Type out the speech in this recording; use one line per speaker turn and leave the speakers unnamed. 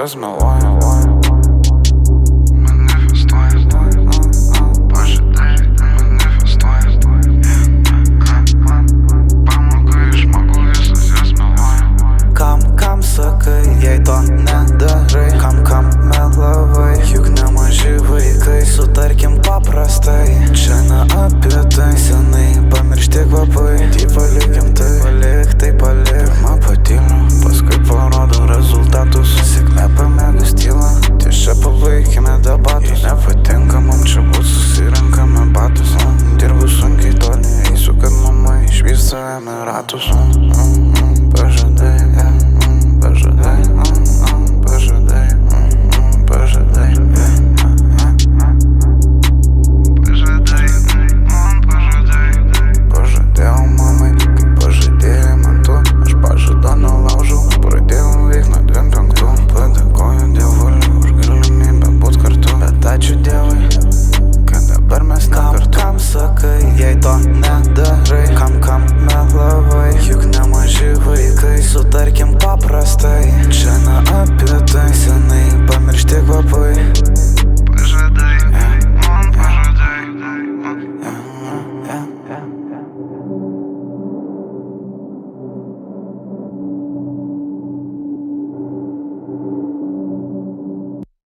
jos meluoja. Kam sakai, jei to nedarai, kam melavai, juk nemaži vaikai, sutarkim paprastai. Čia ne apie tai, senai pamiršti kvapai, tai palikim tai, palik tai palik. Pirma patyliu, paskui parodo rezultatus, sėkmė pamėgus tylą, ties čia pabaikime debatus. Nepatinka man čia būt, susirenkame batus, dirbu sunkiai toli, eisiu, kad mama išvysta Emiratus. Pažadai, pažadai, pažadai, pažadai, pažadėjau mamai, kai pažadėjai man tu, aš pažado nelaužau, pradėjau veik nuo 25, padėkoju Dievuliui už galimybę būt kartu, bet ačiū Dievui, kad dabar mes ne kartu. Kam sakai, jei to nedarai, kam melavai, juk nemaži vaikai, sutarkim paprastai. Čia ne apie tai, senai pamiršti kvapai,